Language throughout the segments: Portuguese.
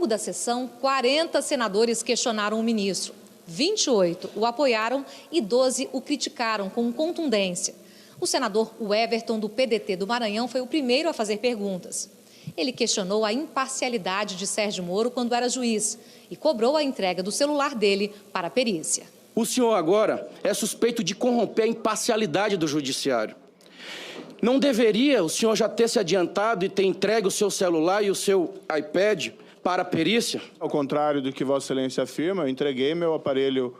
longo da sessão, 40 senadores questionaram o ministro. 28 o apoiaram e 12 o criticaram com contundência. O senador Everton, do PDT do Maranhão, foi o primeiro a fazer perguntas. Ele questionou a imparcialidade de Sérgio Moro quando era juiz e cobrou a entrega do celular dele para a perícia. O senhor agora é suspeito de corromper a imparcialidade do judiciário. Não deveria o senhor já ter se adiantado e ter entregue o seu celular e o seu iPad para a perícia? Ao contrário do que Vossa Excelência afirma, eu entreguei meu aparelho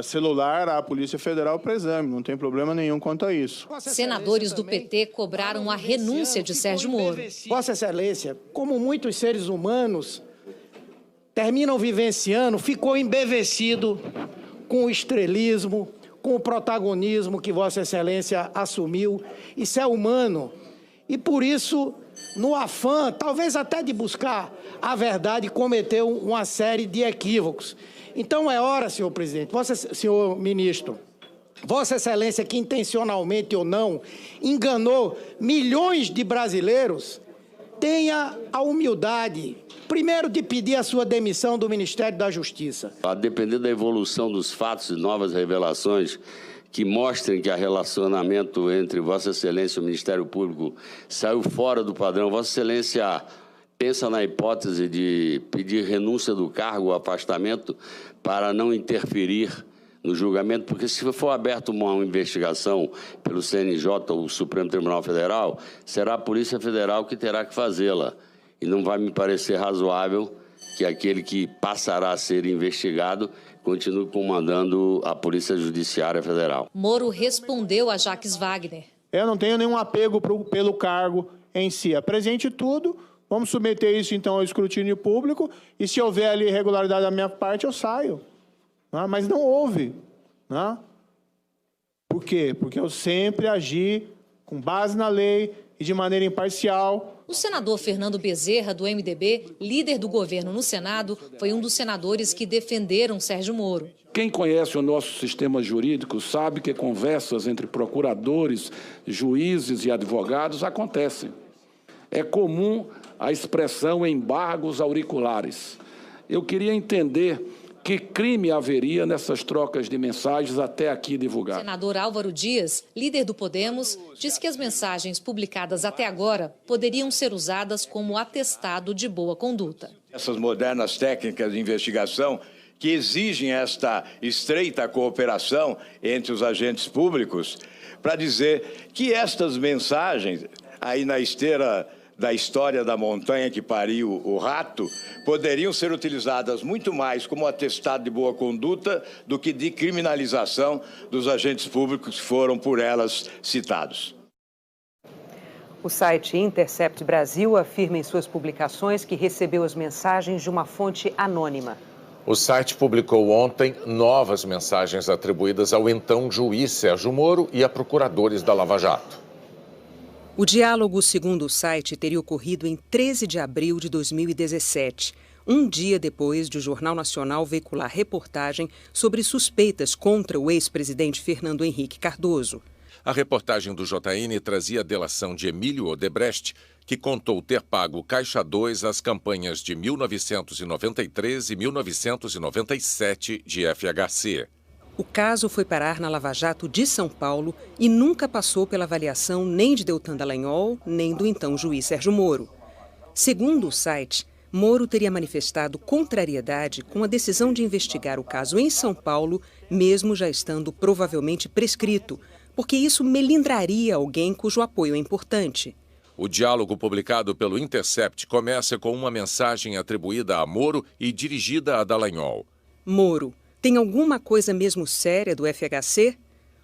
celular à Polícia Federal para exame, não tem problema nenhum quanto a isso. Senadores do PT cobraram a renúncia de Sérgio Moro. Vossa Excelência, como muitos seres humanos terminam vivenciando, ficou embevecido com o estrelismo, com o protagonismo que Vossa Excelência assumiu. Isso é humano. E por isso, no afã, talvez até de buscar a verdade, cometeu uma série de equívocos. Então é hora, senhor presidente, senhor ministro, Vossa Excelência, que intencionalmente ou não enganou milhões de brasileiros, tenha a humildade, primeiro, de pedir a sua demissão do Ministério da Justiça. A depender da evolução dos fatos e novas revelações que mostrem que o relacionamento entre Vossa Excelência e o Ministério Público saiu fora do padrão, Vossa Excelência pensa na hipótese de pedir renúncia do cargo, afastamento, para não interferir no julgamento, porque se for aberta uma investigação pelo CNJ ou o Supremo Tribunal Federal, será a Polícia Federal que terá que fazê-la. E não vai me parecer razoável que aquele que passará a ser investigado continue comandando a Polícia Judiciária Federal. Moro respondeu a Jacques Wagner. Eu não tenho nenhum apego pelo cargo em si. Apresente tudo, vamos submeter isso então ao escrutínio público e se houver ali irregularidade da minha parte, eu saio. Mas não houve. Por quê? Porque eu sempre agi com base na lei e de maneira imparcial. O senador Fernando Bezerra, do MDB, líder do governo no Senado, foi um dos senadores que defenderam Sérgio Moro. Quem conhece o nosso sistema jurídico sabe que conversas entre procuradores, juízes e advogados acontecem. É comum a expressão embargos auriculares. Eu queria entender que crime haveria nessas trocas de mensagens até aqui divulgadas. O senador Álvaro Dias, líder do Podemos, disse que as mensagens publicadas até agora poderiam ser usadas como atestado de boa conduta. Essas modernas técnicas de investigação que exigem esta estreita cooperação entre os agentes públicos para dizer que estas mensagens, aí na esteira da história da montanha que pariu o rato, poderiam ser utilizadas muito mais como atestado de boa conduta do que de criminalização dos agentes públicos que foram por elas citados. O site Intercept Brasil afirma em suas publicações que recebeu as mensagens de uma fonte anônima. O site publicou ontem novas mensagens atribuídas ao então juiz Sérgio Moro e a procuradores da Lava Jato. O diálogo, segundo o site, teria ocorrido em 13 de abril de 2017, um dia depois de o Jornal Nacional veicular reportagem sobre suspeitas contra o ex-presidente Fernando Henrique Cardoso. A reportagem do JN trazia a delação de Emílio Odebrecht, que contou ter pago Caixa 2 as campanhas de 1993 e 1997 de FHC. O caso foi parar na Lava Jato de São Paulo e nunca passou pela avaliação nem de Deltan Dallagnol, nem do então juiz Sérgio Moro. Segundo o site, Moro teria manifestado contrariedade com a decisão de investigar o caso em São Paulo, mesmo já estando provavelmente prescrito, porque isso melindraria alguém cujo apoio é importante. O diálogo publicado pelo Intercept começa com uma mensagem atribuída a Moro e dirigida a Dallagnol. Moro. Tem alguma coisa mesmo séria do FHC?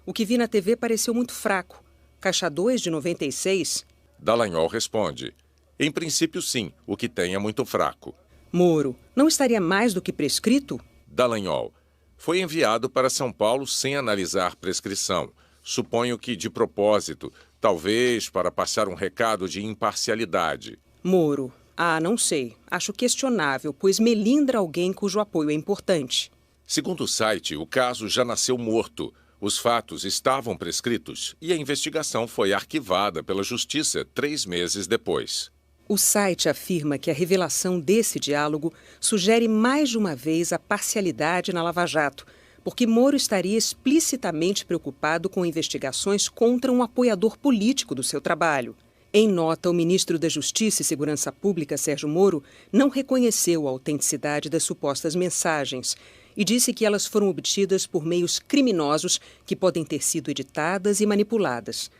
O que vi na TV pareceu muito fraco. Caixa 2 de 96? Dallagnol responde. Em princípio, sim. O que tem é muito fraco. Moro. Não estaria mais do que prescrito? Dallagnol. Foi enviado para São Paulo sem analisar prescrição. Suponho que de propósito. Talvez para passar um recado de imparcialidade. Moro. Não sei. Acho questionável, pois melindra alguém cujo apoio é importante. Segundo o site, o caso já nasceu morto. Os fatos estavam prescritos e a investigação foi arquivada pela Justiça 3 meses depois. O site afirma que a revelação desse diálogo sugere mais de uma vez a parcialidade na Lava Jato, porque Moro estaria explicitamente preocupado com investigações contra um apoiador político do seu trabalho. Em nota, o ministro da Justiça e Segurança Pública, Sérgio Moro, não reconheceu a autenticidade das supostas mensagens e disse que elas foram obtidas por meios criminosos que podem ter sido editadas e manipuladas.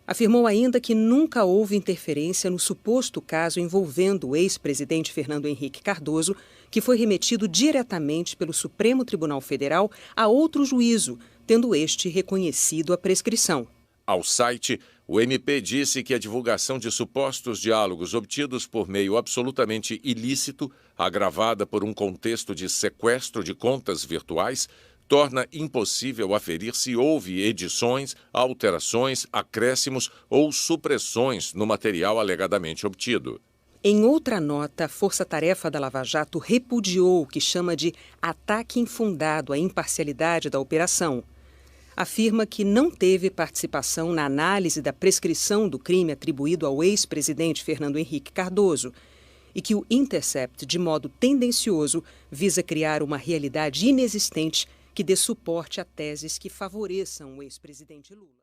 Afirmou ainda que nunca houve interferência no suposto caso envolvendo o ex-presidente Fernando Henrique Cardoso, que foi remetido diretamente pelo Supremo Tribunal Federal a outro juízo, tendo este reconhecido a prescrição. Ao site, o MP disse que a divulgação de supostos diálogos obtidos por meio absolutamente ilícito, agravada por um contexto de sequestro de contas virtuais, torna impossível aferir se houve edições, alterações, acréscimos ou supressões no material alegadamente obtido. Em outra nota, a Força-Tarefa da Lava Jato repudiou o que chama de ataque infundado à imparcialidade da operação. Afirma que não teve participação na análise da prescrição do crime atribuído ao ex-presidente Fernando Henrique Cardoso e que o Intercept, de modo tendencioso, visa criar uma realidade inexistente que dê suporte a teses que favoreçam o ex-presidente Lula.